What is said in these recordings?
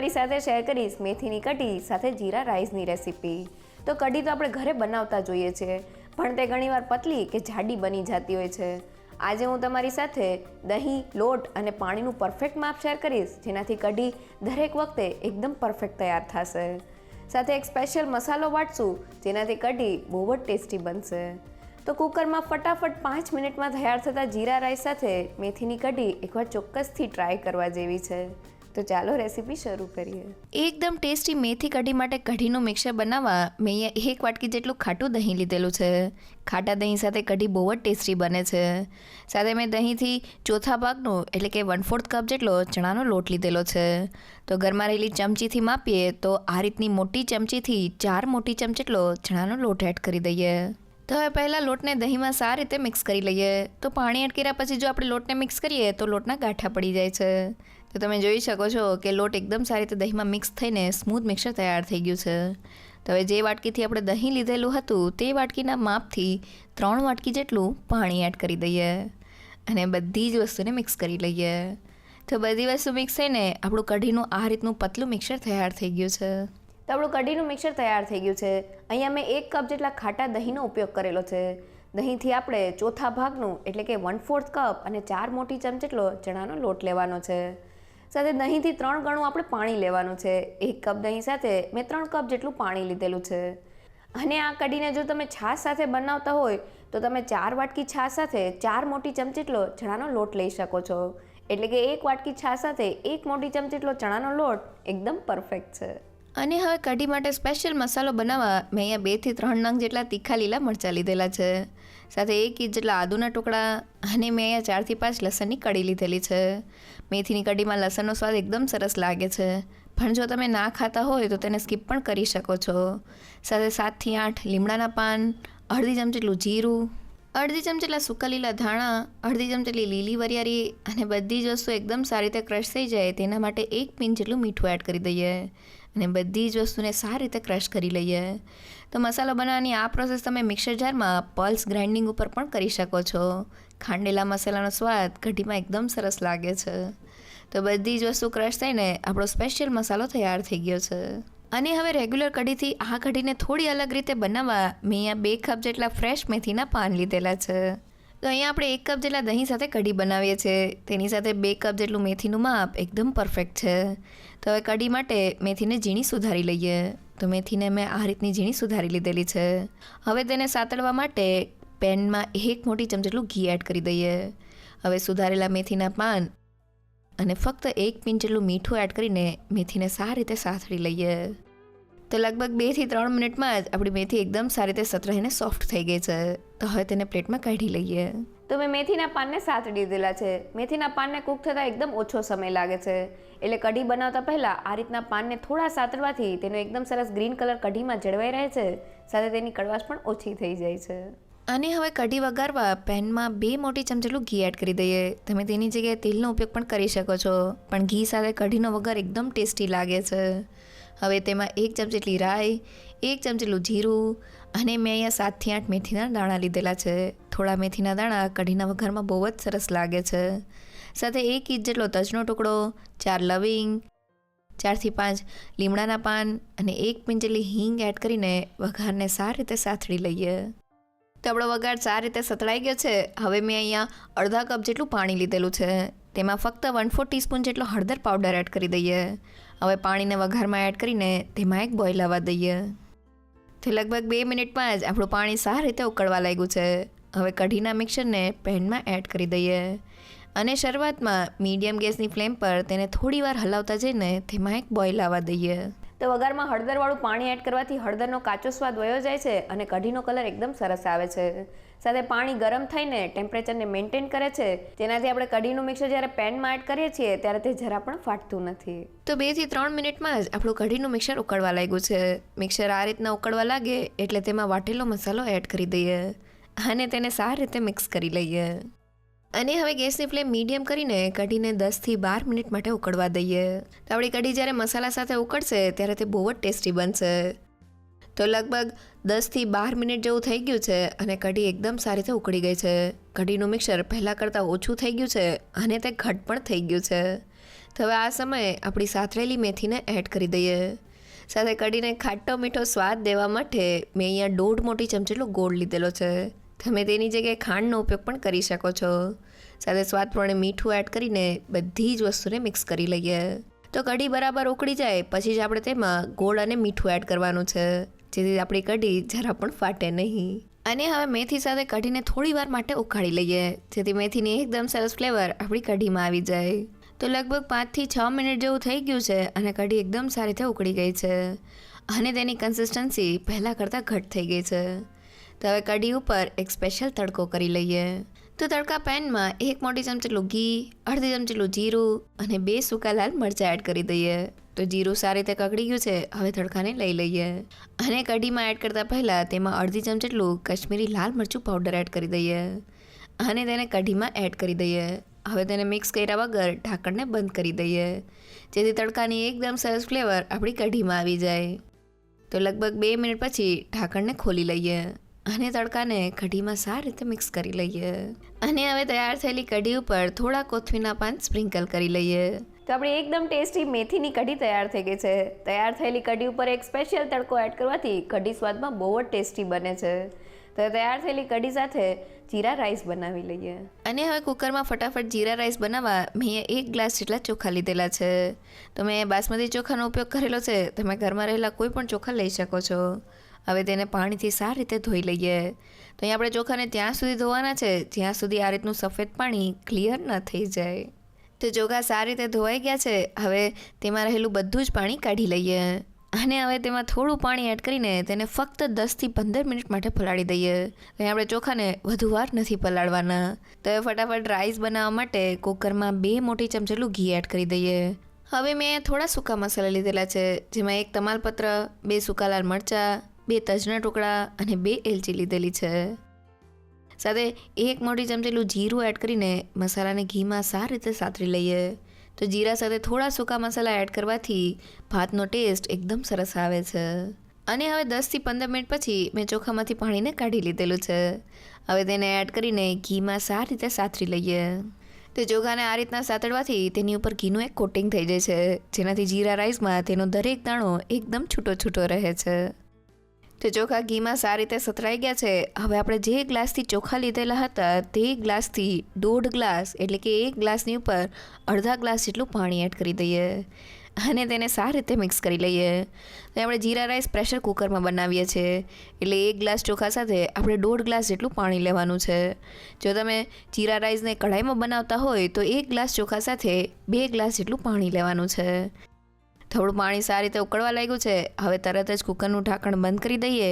તમારી સાથે શેર કરીશ મેથીની કઢી સાથે જીરા રાઈસની રેસીપી। તો કઢી તો આપણે ઘરે બનાવતા જોઈએ છે, પણ તે ઘણીવાર પતલી કે જાડી બની જતી હોય છે। આજે હું તમારી સાથે દહીં, લોટ અને પાણીનું પરફેક્ટ માપ શેર કરીશ, જેનાથી કઢી દરેક વખતે એકદમ પરફેક્ટ તૈયાર થશે। સાથે એક સ્પેશિયલ મસાલો વાટશું, જેનાથી કઢી બહુ જ ટેસ્ટી બનશે। તો કુકરમાં ફટાફટ 5 મિનિટમાં તૈયાર થતા જીરા રાઈસ સાથે મેથીની કઢી એકવાર ચોક્કસથી ટ્રાય કરવા જેવી છે। તો ચાલો રેસીપી શરૂ કરીએ। એકદમ ટેસ્ટી મેથી કઢી માટે કઢીનું મિક્સર બનાવવા મેં અહીંયા 1 વાટકી જેટલું ખાટું દહીં લીધેલું છે। ખાટા દહીં સાથે કઢી બહુ જ ટેસ્ટી બને છે। સાથે મેં દહીંથી ચોથા ભાગનો એટલે કે 1/4 કપ જેટલો ચણાનો લોટ લીધેલો છે। તો ઘરમાં રહેલી ચમચીથી માપીએ તો આ રીતની મોટી ચમચીથી 4 મોટી ચમચી જેટલો ચણાનો લોટ એડ કરી દઈએ। તો હવે પહેલાં લોટને દહીંમાં સારી રીતે મિક્સ કરી લઈએ। તો પાણી એડ કર્યા પછી જો આપણે લોટને મિક્સ કરીએ તો લોટના ગાંઠા પડી જાય છે। તો તમે જોઈ શકો છો કે લોટ એકદમ સારી રીતે દહીંમાં મિક્સ થઈને સ્મૂથ મિક્સર તૈયાર થઈ ગયું છે। તો હવે જે વાટકીથી આપણે દહીં લીધેલું હતું તે વાટકીના માપથી 3 વાટકી જેટલું પાણી એડ કરી દઈએ અને બધી જ વસ્તુને મિક્સ કરી લઈએ। તો બધી વસ્તુ મિક્સ થઈને આપણું કઢીનું આ રીતનું પતલું મિક્સર તૈયાર થઈ ગયું છે। તો આપણું કઢીનું મિક્સર તૈયાર થઈ ગયું છે। અહીંયા મેં 1 કપ જેટલા ખાટા દહીંનો ઉપયોગ કરેલો છે। દહીંથી આપણે ચોથા ભાગનું એટલે કે 1/4 કપ અને 4 મોટી ચમચી જેટલો ચણાનો લોટ લેવાનો છે। સાથે દહીંથી 3 ગણું આપણે પાણી લેવાનું છે। 1 કપ દહીં સાથે મેં 3 કપ જેટલું પાણી લીધેલું છે। અને આ કઢીને જો તમે છાશ સાથે બનાવતા હોય તો તમે 4 વાટકી છાશ સાથે 4 મોટી ચમચી જેટલો ચણાનો લોટ લઈ શકો છો। એટલે કે 1 વાટકી છાશ સાથે 1 મોટી ચમચી જેટલો ચણાનો લોટ એકદમ પરફેક્ટ છે। અને હવે કઢી માટે સ્પેશિયલ મસાલો બનાવવા મેં અહીંયા 2 થી 3 નંગ જેટલા તીખા લીલા મરચાં લીધેલા છે। સાથે 1 ઇંચ જેટલા આદુના ટુકડા અને મેં અહીંયા 4 થી 5 લસણની કળી લીધેલી છે। મેથીની કઢીમાં લસણનો સ્વાદ એકદમ સરસ લાગે છે, પણ જો તમે ના ખાતા હોય તો તેને સ્કીપ પણ કરી શકો છો। સાથે 7 થી 8 લીમડાના પાન, અડધી ચમચી જેટલું જીરું, અડધી ચમચી જેટલા સૂકા લીલા ધાણા, અડધી ચમચી જેટલી લીલી વરિયાળી અને બધી જ વસ્તુ એકદમ સારી રીતે ક્રશ થઈ જાય તેના માટે 1 પિંચ જેટલું મીઠું એડ કરી દઈએ અને બધી જ વસ્તુને સારી રીતે ક્રશ કરી લઈએ। તો મસાલો બનાવવાની આ પ્રોસેસ તમે મિક્સર જારમાં પલ્સ ગ્રાઇન્ડિંગ ઉપર પણ કરી શકો છો। ખાંડેલા મસાલાનો સ્વાદ કઢીમાં એકદમ સરસ લાગે છે। તો બધી જ વસ્તુ ક્રશ થઈને આપણો સ્પેશિયલ મસાલો તૈયાર થઈ ગયો છે। અને હવે રેગ્યુલર કઢીથી આ કઢીને થોડી અલગ રીતે બનાવવા મેં અહીંયા 2 કપ જેટલા ફ્રેશ મેથીના પાન લીધેલા છે। તો અહીંયા આપણે 1 કપ જેટલા દહીં સાથે કઢી બનાવીએ છીએ, તેની સાથે 2 કપ જેટલું મેથીનું માપ એકદમ પરફેક્ટ છે। તો હવે કઢી માટે મેથીને ઝીણી સુધારી લઈએ। તો મેથીને મેં આ રીતની ઝીણી સુધારી લીધેલી છે। હવે તેને સાતળવા માટે પેનમાં 1 મોટી ચમચી જેટલું ઘી એડ કરી દઈએ। હવે સુધારેલા મેથીના પાન અને ફક્ત 1 પિંચ જેટલું મીઠું એડ કરીને મેથીને સારી રીતે સાતળી લઈએ। તો લગભગ 2 થી 3 મિનિટમાં જ આપણી મેથી એકદમ સારી રીતે સતરાઈને સોફ્ટ થઈ ગઈ છે। તો હવે તેને પ્લેટમાં કાઢી લઈએ। તો મેં મેથીના પાનને સાતળી દીધેલા છે। મેથીના પાનને કૂક થતાં એકદમ ઓછો સમય લાગે છે, એટલે કઢી બનાવતા પહેલાં આ રીતના પાનને થોડા સાતળવાથી તેનો એકદમ સરસ ગ્રીન કલર કઢીમાં જળવાઈ રહે છે, સાથે તેની કડવાશ પણ ઓછી થઈ જાય છે। અને હવે કઢી વઘારવા પેનમાં 2 મોટી ચમચી જેટલું ઘી એડ કરી દઈએ। તમે તેની જગ્યાએ તેલનો ઉપયોગ પણ કરી શકો છો, પણ ઘી સાથે કઢીનો વઘાર એકદમ ટેસ્ટી લાગે છે। હવે તેમાં 1 ચમચી જેટલી રાઈ, 1 ચમચી જેટલું જીરું અને મેં અહીંયા 7 થી 8 મેથીના દાણા લીધેલા છે। થોડા મેથીના દાણા કઢીના વઘારમાં બહુ જ સરસ લાગે છે। સાથે 1 ઇંચ જેટલો તજનો ટુકડો, 4 લવિંગ, 4 થી 5 લીમડાના પાન અને 1 પિંચ જેટલી હિંગ એડ કરીને વઘારને સારી રીતે સાતળી લઈએ। તો આપણો વઘાર સારી રીતે સતળાઈ ગયો છે। હવે મેં અહીંયા અડધા કપ જેટલું પાણી લીધેલું છે, તેમાં ફક્ત 1/4 ટીસ્પૂન જેટલો હળદર પાવડર એડ કરી દઈએ। હવે પાણીને વઘારમાં એડ કરીને તેમાં એક બોઇલ આવવા દઈએ। તો લગભગ 2 મિનિટમાં જ આપણું પાણી સારી રીતે ઉકળવા લાગ્યું છે। હવે કઢીના મિક્સરને પેનમાં એડ કરી દઈએ અને શરૂઆતમાં મીડિયમ ગેસની ફ્લેમ પર તેને થોડી વાર હલાવતા જઈને તેમાં એક બોઇલ આવવા દઈએ। તો વઘારમાં હળદરવાળું પાણી એડ કરવાથી હળદરનો કાચો સ્વાદ વયો જાય છે અને કઢીનો કલર એકદમ સરસ આવે છે। સાથે પાણી ગરમ થઈને ટેમ્પરેચરને મેન્ટેન કરે છે, જેનાથી આપણે કઢીનું મિક્સર જ્યારે પેનમાં એડ કરીએ છીએ ત્યારે તે જરા પણ ફાટતું નથી। તો 2 થી 3 મિનિટમાં જ આપણું કઢીનું મિક્સર ઉકળવા લાગ્યું છે। મિક્સર આ રીતના ઉકળવા લાગે એટલે તેમાં વાટેલો મસાલો એડ કરી દઈએ અને તેને સારી રીતે મિક્સ કરી લઈએ। અને હવે ગેસની ફ્લેમ મીડિયમ કરીને કઢીને 10 થી 12 મિનિટ માટે ઉકળવા દઈએ। તો આપણી કઢી જ્યારે મસાલા સાથે ઉકળશે ત્યારે તે બહુ જ ટેસ્ટી બનશે। તો લગભગ 10 થી 12 મિનિટ જેવું થઈ ગયું છે અને કઢી એકદમ સારી રીતે ઉકળી ગઈ છે। કઢીનું મિક્સર પહેલાં કરતાં ઓછું થઈ ગયું છે અને તે ઘટ પણ થઈ ગયું છે। તો હવે આ સમયે આપણી સાતરેલી મેથીને એડ કરી દઈએ. સાથે કઢીને ખાટો મીઠો સ્વાદ દેવા માટે મેં અહીંયા 1.5 મોટી ચમચી જેટલો ગોળ લીધેલો છે. તમે તેની જગ્યાએ ખાંડનો ઉપયોગ પણ કરી શકો છો. સાથે સ્વાદ પ્રમાણે મીઠું એડ કરીને બધી જ વસ્તુને મિક્સ કરી લઈએ. તો કઢી બરાબર ઉકળી જાય પછી જ આપણે તેમાં ગોળ અને મીઠું એડ કરવાનું છે, જેથી આપણી કઢી જરા પણ ફાટે નહીં. અને હવે મેથી સાથે કઢીને થોડી વાર માટે ઉકાળી લઈએ, જેથી મેથીની એકદમ સરસ ફ્લેવર આપણી કઢીમાં આવી જાય. તો લગભગ 5 થી 6 મિનિટ જેવું થઈ ગયું છે અને કઢી એકદમ સારી રીતે ઉકળી ગઈ છે અને તેની કન્સિસ્ટન્સી પહેલાં કરતાં ઘટ થઈ ગઈ છે. તો હવે કઢી ઉપર એક સ્પેશિયલ તડકો કરી લઈએ. તો તડકા પેનમાં 1 મોટી ચમચી જેટલું ઘી, અડધી ચમચી જેટલું જીરું અને 2 સૂકા લાલ મરચાં એડ કરી દઈએ. તો જીરું સારી રીતે કકડી ગયું છે. હવે તડકાને લઈ લઈએ અને કઢીમાં એડ કરતાં પહેલાં તેમાં અડધી ચમચી જેટલું કશ્મીરી લાલ મરચું પાવડર એડ કરી દઈએ અને તેને કઢીમાં એડ કરી દઈએ. હવે તેને મિક્સ કર્યા વગર ઢાંકણને બંધ કરી દઈએ, જેથી તડકાની એકદમ સરસ ફ્લેવર આપણી કઢીમાં આવી જાય. તો લગભગ 2 મિનિટ પછી ઢાંકણને ખોલી લઈએ અને તડકાને કઢીમાં સારી રીતે મિક્સ કરી લઈએ. અને હવે તૈયાર થયેલી કઢી ઉપર થોડા કોથમીરના પાન સ્પ્રિંકલ કરી લઈએ. તો આપણી એકદમ ટેસ્ટી મેથીની કઢી તૈયાર થઈ ગઈ છે. તૈયાર થયેલી કઢી ઉપર એક સ્પેશિયલ તડકો એડ કરવાથી કઢી સ્વાદમાં બહુ જ ટેસ્ટી બને છે. તો તૈયાર થયેલી કઢી સાથે જીરા રાઈસ બનાવી લઈએ. અને હવે કુકરમાં ફટાફટ જીરા રાઈસ બનાવવા મેં 1 ગ્લાસ જેટલા ચોખા લીધેલા છે. તો મેં બાસમતી ચોખાનો ઉપયોગ કરેલો છે. તમે ઘરમાં રહેલા કોઈ પણ ચોખા લઈ શકો છો. હવે તેને પાણીથી સારી રીતે ધોઈ લઈએ. તો અહીં આપણે ચોખાને ત્યાં સુધી ધોવાના છે જ્યાં સુધી આ રીતનું સફેદ પાણી ક્લિયર ન થઈ જાય. તો ચોખા સારી રીતે ધોવાઈ ગયા છે. હવે તેમાં રહેલું બધું જ પાણી કાઢી લઈએ અને હવે તેમાં થોડું પાણી એડ કરીને તેને ફક્ત 10 થી 15 મિનિટ માટે પલાળી દઈએ. અહીં આપણે ચોખાને વધુ વાર નથી પલાળવાના. તો હવે ફટાફટ રાઈસ બનાવવા માટે કુકરમાં 2 મોટી ચમચી જેટલું ઘી એડ કરી દઈએ. હવે મેં થોડા સૂકા મસાલા લીધેલા છે, જેમાં 1 તમાલપત્ર, 2 સૂકા લાલ મરચાં, 2 તજના ટુકડા અને 2 એલચી લીધેલી છે. સાથે 1 મોટી ચમચી જેટલું જીરું એડ કરીને મસાલાને ઘીમાં સારી રીતે સાતરી લઈએ. તો જીરા સાથે થોડા સૂકા મસાલા એડ કરવાથી ભાતનો ટેસ્ટ એકદમ સરસ આવે છે. અને હવે 10 થી 15 મિનિટ પછી મેં ચોખામાંથી પાણીને કાઢી લીધેલું છે. હવે તેને એડ કરીને ઘીમાં સારી રીતે સાતરી લઈએ. તો ચોખાને આ રીતના સાતળવાથી તેની ઉપર ઘીનું એક કોટિંગ થઈ જાય છે, જેનાથી જીરા રાઈસમાં તેનો દરેક દાણો એકદમ છૂટો છૂટો રહે છે. તો ચોખા ઘીમાં સારી રીતે સતરાઈ ગયા છે. હવે આપણે જે ગ્લાસથી ચોખા લીધેલા હતા તે ગ્લાસથી 1.5 ગ્લાસ એટલે કે 1 ગ્લાસની ઉપર અડધા ગ્લાસ જેટલું પાણી એડ કરી દઈએ અને તેને સારી રીતે મિક્સ કરી લઈએ. તો આપણે જીરા રાઈસ પ્રેશર કુકરમાં બનાવીએ છીએ, એટલે 1 ગ્લાસ ચોખા સાથે આપણે 1.5 ગ્લાસ જેટલું પાણી લેવાનું છે. જો તમે જીરા રાઈસને કઢાઈમાં બનાવતા હોય તો 1 ગ્લાસ ચોખા સાથે 2 ગ્લાસ જેટલું પાણી લેવાનું છે. થોડું પાણી સારી રીતે ઉકળવા લાગ્યું છે. હવે તરત જ કુકરનું ઢાંકણ બંધ કરી દઈએ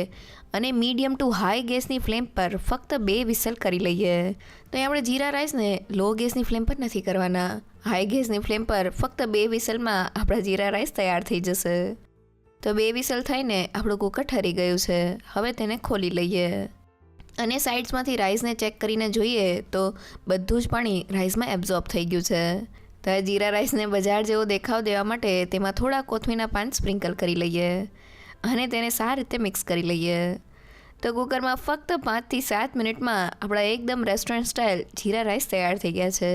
અને મીડિયમ ટુ હાઈ ગેસની ફ્લેમ પર ફક્ત 2 વિસલ કરી લઈએ. તો અહીં આપણે જીરા રાઈસને લો ગેસની ફ્લેમ પર નથી કરવાના. હાઈ ગેસની ફ્લેમ પર ફક્ત 2 વિસલમાં આપણા જીરા રાઈસ તૈયાર થઈ જશે. તો 2 વિસલ થઈને આપણું કુકર ઠરી ગયું છે. હવે તેને ખોલી લઈએ અને સાઇડ્સમાંથી રાઈસને ચેક કરીને જોઈએ તો બધું જ પાણી રાઈસમાં એબ્ઝોર્બ થઈ ગયું છે. તો જીરા રાઈસને બજાર જેવો દેખાવ દેવા માટે તેમાં થોડા કોથમીરના પાન સ્પ્રિંકલ કરી લઈએ અને તેને સારી રીતે મિક્સ કરી લઈએ. તો કુકરમાં ફક્ત 5 થી 7 મિનિટમાં આપણા એકદમ રેસ્ટોરન્ટ સ્ટાઇલ જીરા રાઈસ તૈયાર થઈ ગયા છે.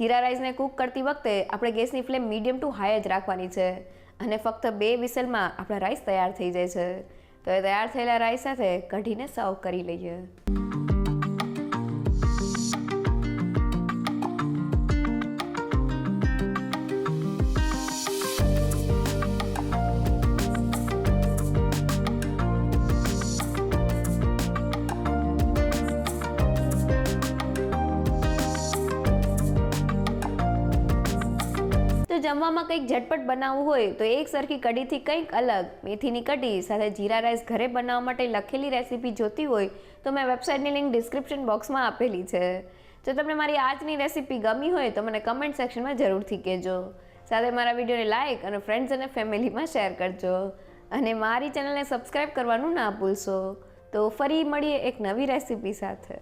જીરા રાઈસને કૂક કરતી વખતે આપણે ગેસની ફ્લેમ મીડિયમ ટુ હાઈ જ રાખવાની છે અને ફક્ત 2 વિસલમાં આપણા રાઈસ તૈયાર થઈ જાય છે. તો એ તૈયાર થયેલા રાઈસ સાથે કઢીને સર્વ કરી લઈએ. જમવામાં કંઈક ઝટપટ બનાવવું હોય તો એક સરખી કઢીથી કંઈક અલગ મેથીની કઢી સાથે જીરા રાઈસ ઘરે બનાવવા માટે લખેલી રેસીપી જોતી હોય તો મેં વેબસાઇટની લિંક ડિસ્ક્રિપ્શન બોક્સમાં આપેલી છે. જો તમને મારી આજની રેસીપી ગમી હોય તો મને કમેન્ટ સેક્શનમાં જરૂરથી કહેજો. સાથે મારા વિડીયોને લાઇક અને ફ્રેન્ડ્સ અને ફેમિલીમાં શેર કરજો અને મારી ચેનલને સબસ્ક્રાઈબ કરવાનું ના ભૂલશો. તો ફરી મળીએ એક નવી રેસીપી સાથે.